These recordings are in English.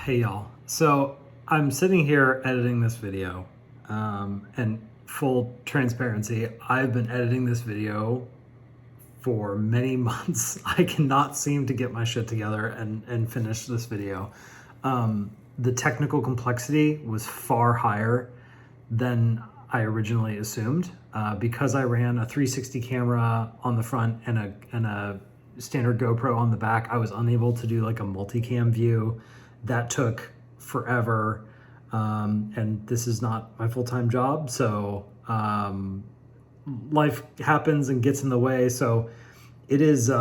Hey y'all. So I'm sitting here editing this video, and full transparency, I've been editing this video for many months. I cannot seem to get my shit together and finish this video. The technical complexity was far higher than I originally assumed, because I ran a 360 camera on the front and a standard GoPro on the back. I was unable to do like a multicam view. That took forever, and this is not my full-time job, so life happens and gets in the way. So it is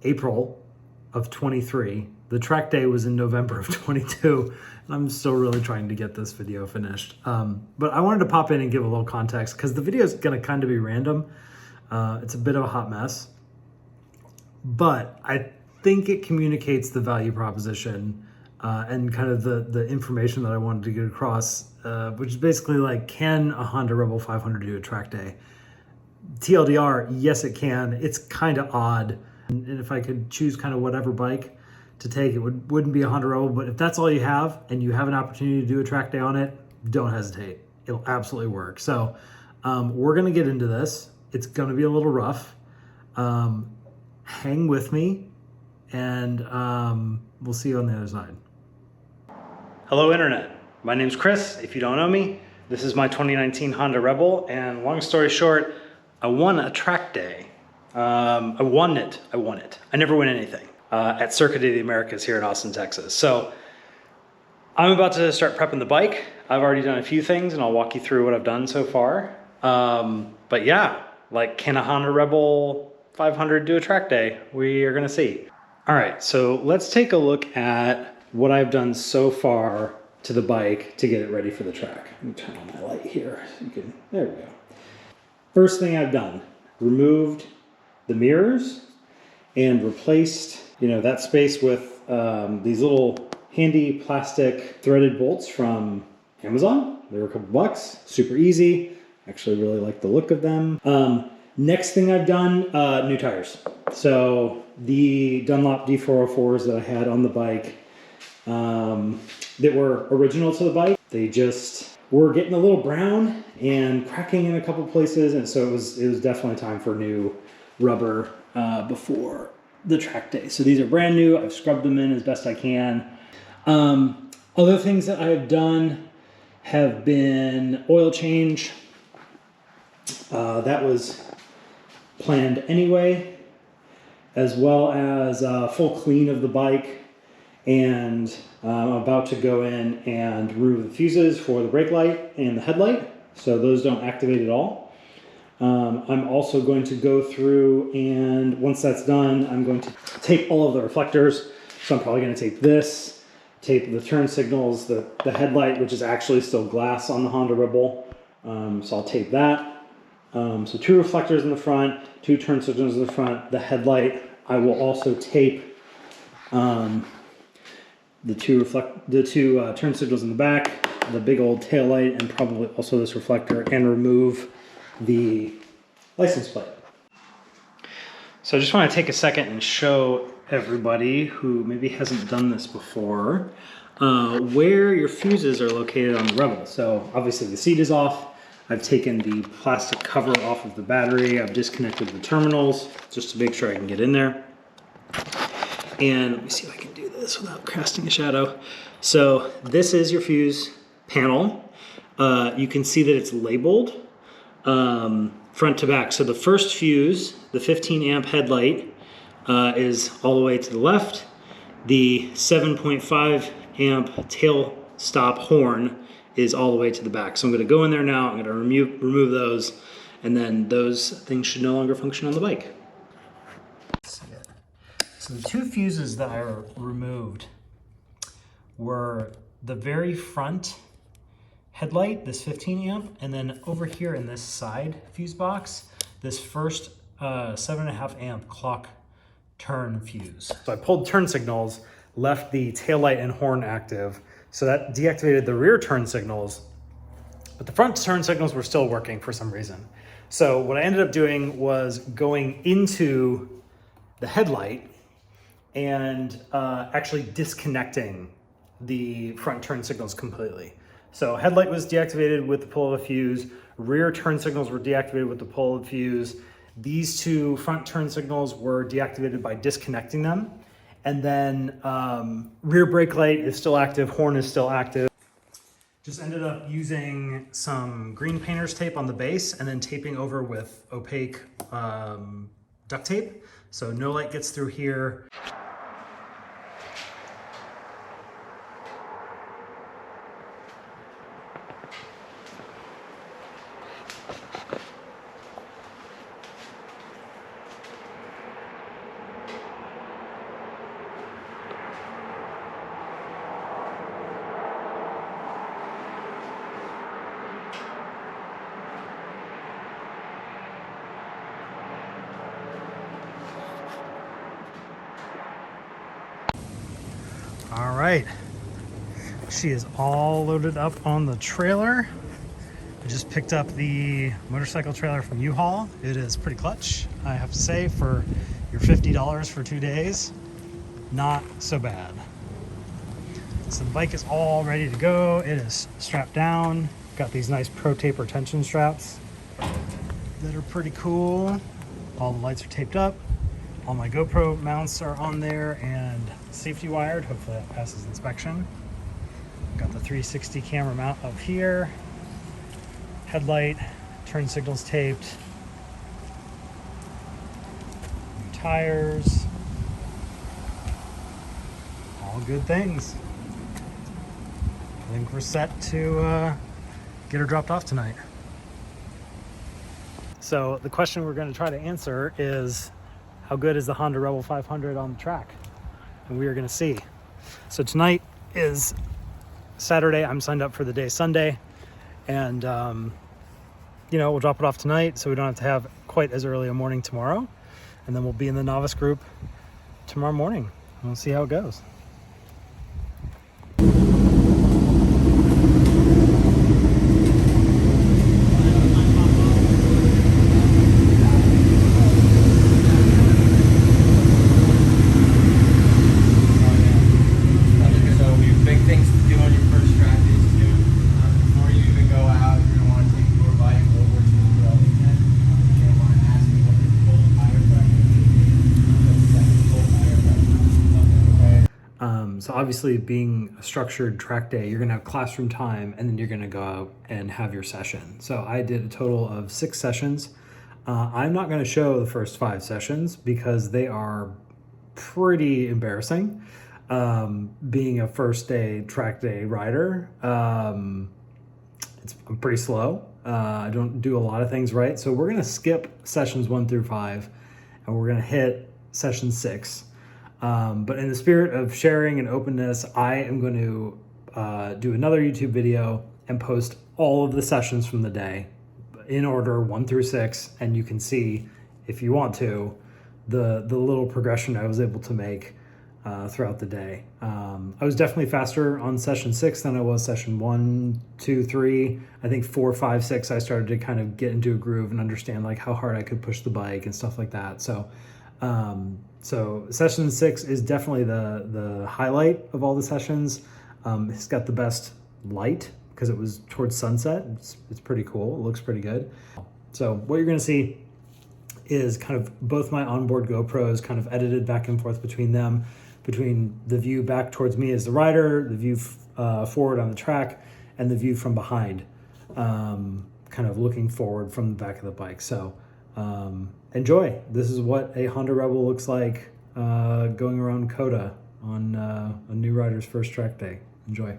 April of 23. The track day was in November of 22, and I'm still really trying to get this video finished. But I wanted to pop in and give a little context because the video is going to kind of be random. It's a bit of a hot mess, but I think it communicates the value proposition and kind of the information that I wanted to get across, which is basically like, can a Honda Rebel 500 do a track day? TLDR, yes it can. It's kind of odd. And if I could choose kind of whatever bike to take, it wouldn't be a Honda Rebel, but if that's all you have and you have an opportunity to do a track day on it, don't hesitate. It'll absolutely work. So we're gonna get into this. It's gonna be a little rough. Hang with me, and we'll see you on the other side. Hello Internet, my name's Chris. If you don't know me, this is my 2019 Honda Rebel, and long story short, I won a track day. I won it. I never win anything at Circuit of the Americas here in Austin, Texas. So I'm about to start prepping the bike. I've already done a few things and I'll walk you through what I've done so far. But yeah, like, can a Honda Rebel 500 do a track day? We are gonna see. All right, so let's take a look at what I've done so far to the bike to get it ready for the track. Let me turn on my light here so you can, there we go. First thing I've done, removed the mirrors and replaced, that space with these little handy plastic threaded bolts from Amazon. They were a couple bucks, super easy. Actually really like the look of them. Next thing I've done, new tires. So the Dunlop D404s that I had on the bike, that were original to the bike, they just were getting a little brown and cracking in a couple places, and so it was definitely time for new rubber before the track day. So these are brand new. I've scrubbed them in as best I can. Other things that I have done have been oil change. That was planned anyway, as well as full clean of the bike. And I'm about to go in and remove the fuses for the brake light and the headlight, so those don't activate at all. I'm also going to go through, and once that's done, I'm going to tape all of the reflectors. So I'm probably going to tape this, tape the turn signals, the headlight, which is actually still glass on the Honda Rebel. So I'll tape that. So 2 reflectors in the front, 2 turn signals in the front, the headlight. I will also tape the two turn signals in the back, the big old tail light, and probably also this reflector, and remove the license plate. So I just want to take a second and show everybody who maybe hasn't done this before where your fuses are located on the Rebel. So obviously the seat is off. I've taken the plastic cover off of the battery. I've disconnected the terminals just to make sure I can get in there. And let me see if I can do this without casting a shadow. So this is your fuse panel. You can see that it's labeled front to back. So the first fuse, the 15 amp headlight, is all the way to the left. The 7.5 amp tail stop horn is all the way to the back. So I'm going to go in there now. I'm going to remove those, and then those things should no longer function on the bike. So the 2 fuses that I removed were the very front headlight, this 15 amp, and then over here in this side fuse box, this first 7.5 amp clock turn fuse. So I pulled turn signals, left the taillight and horn active, so that deactivated the rear turn signals, but the front turn signals were still working for some reason. So what I ended up doing was going into the headlight and actually disconnecting the front turn signals completely. So headlight was deactivated with the pull of a fuse. Rear turn signals were deactivated with the pull of a fuse. These two front turn signals were deactivated by disconnecting them. And then rear brake light is still active, horn is still active. Just ended up using some green painter's tape on the base and then taping over with opaque duct tape. So no light gets through here. All right, she is all loaded up on the trailer. I just picked up the motorcycle trailer from U-Haul. It is pretty clutch, I have to say, for your $50 for 2 days. Not so bad. So the bike is all ready to go. It is strapped down. Got these nice Pro Taper tension straps that are pretty cool. All the lights are taped up. All my GoPro mounts are on there and safety wired. Hopefully that passes inspection. Got the 360 camera mount up here. Headlight, turn signals taped. New tires. All good things. I think we're set to get her dropped off tonight. So the question we're going to try to answer is, how good is the Honda Rebel 500 on the track? And we are going to see. So tonight is Saturday. I'm signed up for the day Sunday. And, you know, we'll drop it off tonight so we don't have to have quite as early a morning tomorrow. And then we'll be in the novice group tomorrow morning. And we'll see how it goes. So obviously, being a structured track day, you're gonna have classroom time and then you're gonna go out and have your session. So I did a total of 6 sessions. I'm not gonna show the first 5 sessions because they are pretty embarrassing. Being a first day track day rider, I'm pretty slow. I don't do a lot of things right. So we're gonna skip sessions 1 through 5 and we're gonna hit session 6. But in the spirit of sharing and openness, I am going to do another YouTube video and post all of the sessions from the day in order 1 through 6, and you can see, if you want to, the little progression I was able to make throughout the day. I was definitely faster on session 6 than I was session 1, 2, 3. I think 4, 5, 6, I started to kind of get into a groove and understand like how hard I could push the bike and stuff like that. So session 6 is definitely the highlight of all the sessions. It's got the best light because it was towards sunset. It's pretty cool. It looks pretty good. So what you're going to see is kind of both my onboard GoPros kind of edited back and forth between them, between the view back towards me as the rider, the view forward on the track, and the view from behind, kind of looking forward from the back of the bike. So enjoy. This is what a Honda Rebel looks like going around COTA on a new rider's first track day. Enjoy.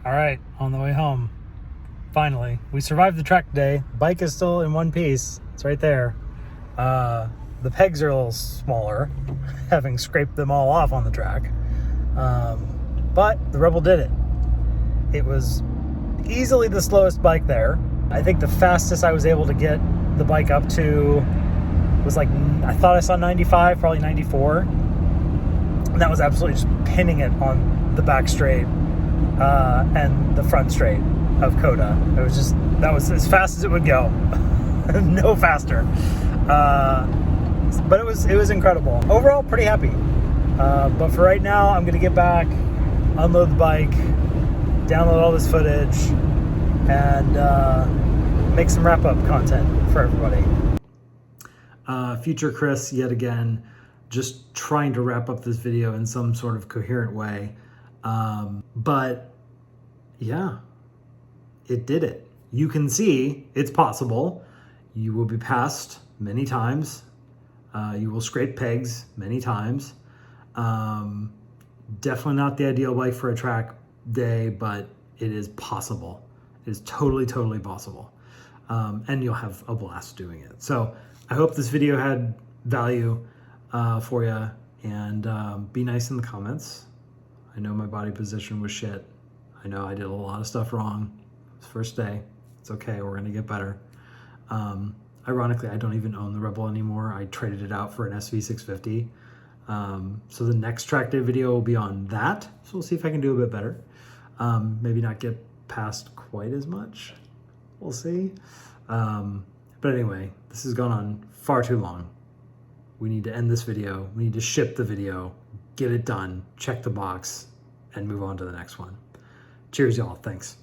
All right, on the way home. Finally, we survived the track today. Bike is still in one piece. It's right there. The pegs are a little smaller, having scraped them all off on the track. But the Rebel did it. It was easily the slowest bike there. I think the fastest I was able to get the bike up to was like, I thought I saw 95, probably 94. And that was absolutely just pinning it on the back straight and the front straight of COTA. It was just, that was as fast as it would go. No faster. But it was incredible. Overall, pretty happy. But for right now, I'm gonna get back, unload the bike, download all this footage, and make some wrap-up content for everybody. Future Chris, yet again, just trying to wrap up this video in some sort of coherent way. But yeah, it did it. You can see it's possible. You will be passed many times. You will scrape pegs many times. Definitely not the ideal bike for a track day, but it is possible. It is totally, totally possible. And you'll have a blast doing it. So I hope this video had value for you, and be nice in the comments. I know my body position was shit. I know I did a lot of stuff wrong. It's first day. It's okay, we're gonna get better. Ironically, I don't even own the Rebel anymore. I traded it out for an SV650. So the next track day video will be on that. So we'll see if I can do a bit better. Maybe not get past quite as much. We'll see. But anyway, this has gone on far too long. We need to end this video. We need to ship the video, get it done, check the box, and move on to the next one. Cheers, y'all. Thanks.